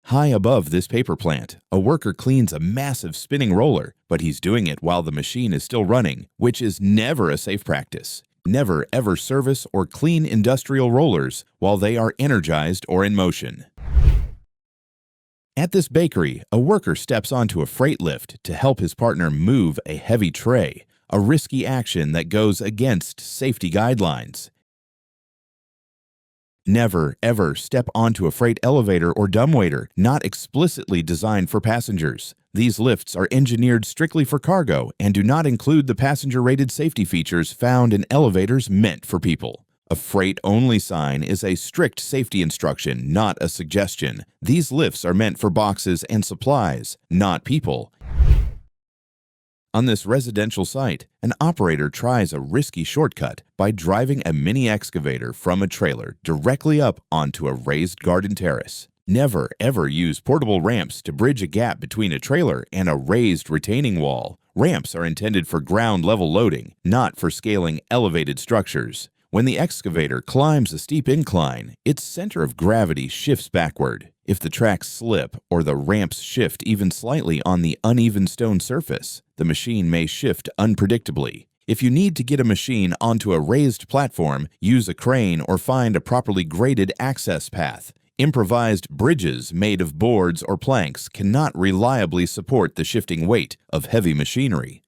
High above this paper plant, a worker cleans a massive spinning roller, but he's doing it while the machine is still running, which is never a safe practice. Never ever service or clean industrial rollers while they are energized or in motion. At this bakery, a worker steps onto a freight lift to help his partner move a heavy tray, a risky action that goes against safety guidelines. Never, ever step onto a freight elevator or dumbwaiter not explicitly designed for passengers. These lifts are engineered strictly for cargo and do not include the passenger-rated safety features found in elevators meant for people. A freight-only sign is a strict safety instruction, not a suggestion. These lifts are meant for boxes and supplies, not people. On this residential site, an operator tries a risky shortcut by driving a mini excavator from a trailer directly up onto a raised garden terrace. Never ever use portable ramps to bridge a gap between a trailer and a raised retaining wall. Ramps are intended for ground-level loading, not for scaling elevated structures. When the excavator climbs a steep incline, its center of gravity shifts backward. If the tracks slip or the ramps shift even slightly on the uneven stone surface, the machine may shift unpredictably. If you need to get a machine onto a raised platform, use a crane or find a properly graded access path. Improvised bridges made of boards or planks cannot reliably support the shifting weight of heavy machinery.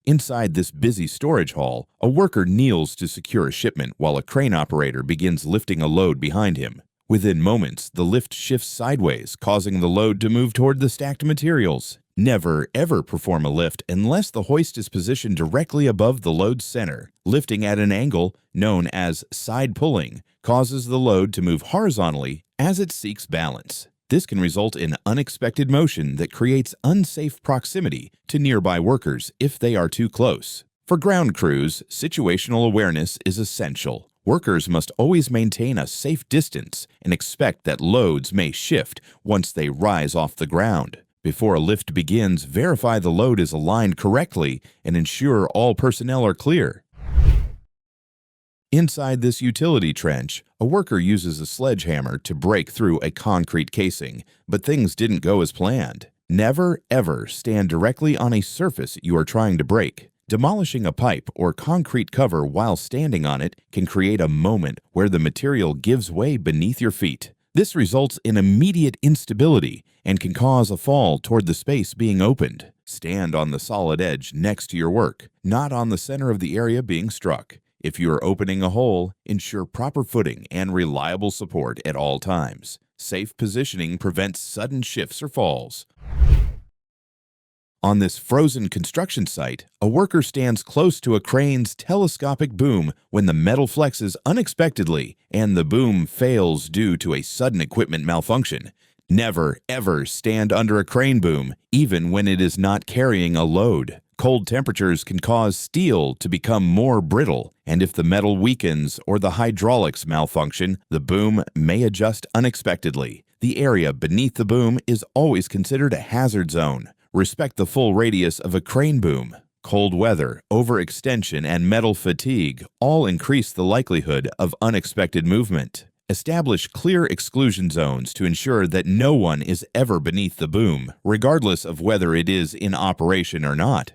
Inside this busy storage hall, a worker kneels to secure a shipment while a crane operator begins lifting a load behind him. Within moments, the lift shifts sideways, causing the load to move toward the stacked materials. Never, ever perform a lift unless the hoist is positioned directly above the load's center. Lifting at an angle, known as side pulling, causes the load to move horizontally as it seeks balance. This can result in unexpected motion that creates unsafe proximity to nearby workers if they are too close. For ground crews, situational awareness is essential. Workers must always maintain a safe distance and expect that loads may shift once they rise off the ground. Before a lift begins, verify the load is aligned correctly and ensure all personnel are clear. Inside this utility trench, a worker uses a sledgehammer to break through a concrete casing, but things didn't go as planned. Never, ever stand directly on a surface you are trying to break. Demolishing a pipe or concrete cover while standing on it can create a moment where the material gives way beneath your feet. This results in immediate instability and can cause a fall toward the space being opened. Stand on the solid edge next to your work, not on the center of the area being struck. If you are opening a hole, ensure proper footing and reliable support at all times. Safe positioning prevents sudden shifts or falls. On this frozen construction site, a worker stands close to a crane's telescopic boom when the metal flexes unexpectedly and the boom fails due to a sudden equipment malfunction. Never, ever stand under a crane boom, even when it is not carrying a load. Cold temperatures can cause steel to become more brittle, and if the metal weakens or the hydraulics malfunction, the boom may adjust unexpectedly. The area beneath the boom is always considered a hazard zone. Respect the full radius of a crane boom. Cold weather, overextension, and metal fatigue all increase the likelihood of unexpected movement. Establish clear exclusion zones to ensure that no one is ever beneath the boom, regardless of whether it is in operation or not.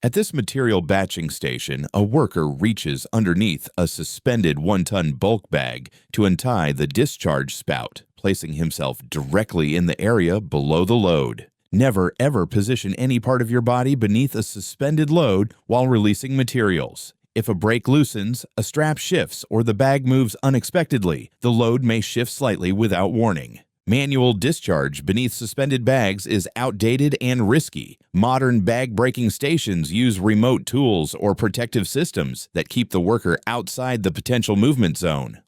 At this material batching station, a worker reaches underneath a suspended 1-ton bulk bag to untie the discharge spout, placing himself directly in the area below the load. Never ever position any part of your body beneath a suspended load while releasing materials. If a brake loosens, a strap shifts, or the bag moves unexpectedly, the load may shift slightly without warning. Manual discharge beneath suspended bags is outdated and risky. Modern bag-breaking stations use remote tools or protective systems that keep the worker outside the potential movement zone.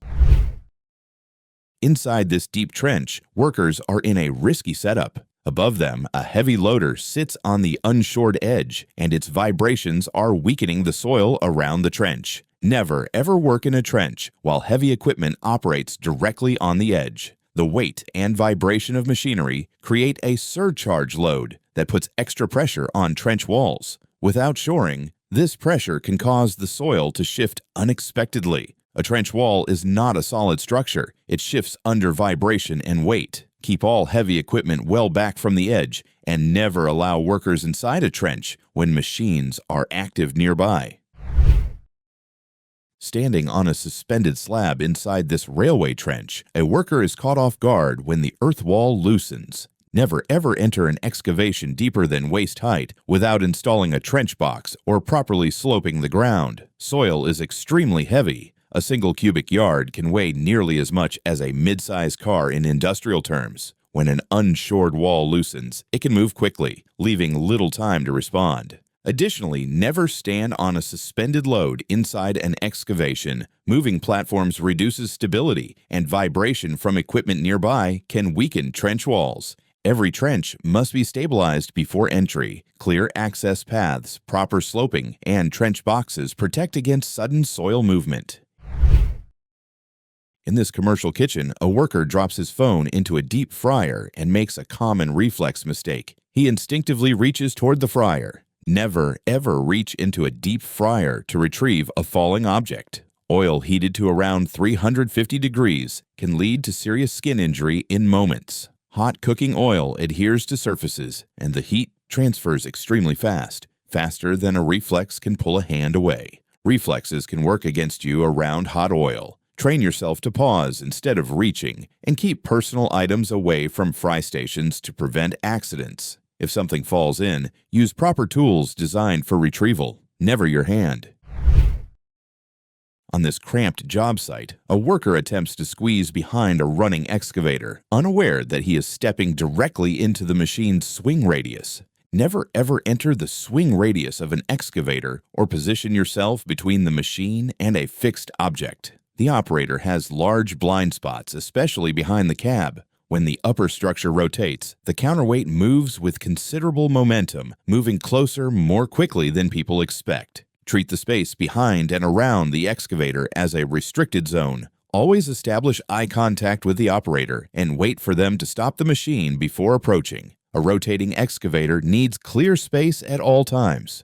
Inside this deep trench, workers are in a risky setup. Above them, a heavy loader sits on the unshored edge, and its vibrations are weakening the soil around the trench. Never ever work in a trench while heavy equipment operates directly on the edge. The weight and vibration of machinery create a surcharge load that puts extra pressure on trench walls. Without shoring, this pressure can cause the soil to shift unexpectedly. A trench wall is not a solid structure. It shifts under vibration and weight. Keep all heavy equipment well back from the edge and never allow workers inside a trench when machines are active nearby. Standing on a suspended slab inside this railway trench, a worker is caught off guard when the earth wall loosens. Never ever enter an excavation deeper than waist height without installing a trench box or properly sloping the ground. Soil is extremely heavy. A single cubic yard can weigh nearly as much as a mid-size car in industrial terms. When an unshored wall loosens, it can move quickly, leaving little time to respond. Additionally, never stand on a suspended load inside an excavation. Moving platforms reduces stability, and vibration from equipment nearby can weaken trench walls. Every trench must be stabilized before entry. Clear access paths, proper sloping, and trench boxes protect against sudden soil movement. In this commercial kitchen, a worker drops his phone into a deep fryer and makes a common reflex mistake. He instinctively reaches toward the fryer. Never, ever reach into a deep fryer to retrieve a falling object. Oil heated to around 350 degrees can lead to serious skin injury in moments. Hot cooking oil adheres to surfaces, and the heat transfers extremely fast, faster than a reflex can pull a hand away. Reflexes can work against you around hot oil. Train yourself to pause instead of reaching, and keep personal items away from fry stations to prevent accidents. If something falls in, use proper tools designed for retrieval, never your hand. On this cramped job site, a worker attempts to squeeze behind a running excavator, unaware that he is stepping directly into the machine's swing radius. Never ever enter the swing radius of an excavator or position yourself between the machine and a fixed object. The operator has large blind spots, especially behind the cab. When the upper structure rotates, the counterweight moves with considerable momentum, moving closer more quickly than people expect. Treat the space behind and around the excavator as a restricted zone. Always establish eye contact with the operator and wait for them to stop the machine before approaching. A rotating excavator needs clear space at all times.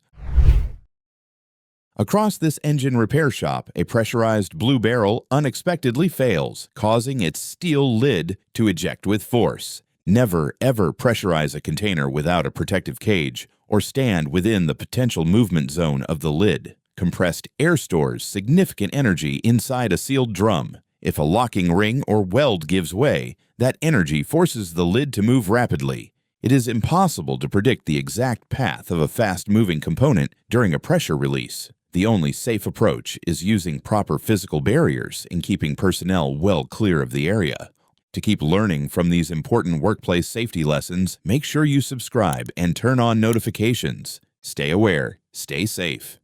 Across this engine repair shop, a pressurized blue barrel unexpectedly fails, causing its steel lid to eject with force. Never ever pressurize a container without a protective cage or stand within the potential movement zone of the lid. Compressed air stores significant energy inside a sealed drum. If a locking ring or weld gives way, that energy forces the lid to move rapidly. It is impossible to predict the exact path of a fast-moving component during a pressure release. The only safe approach is using proper physical barriers and keeping personnel well clear of the area. To keep learning from these important workplace safety lessons, make sure you subscribe and turn on notifications. Stay aware, stay safe.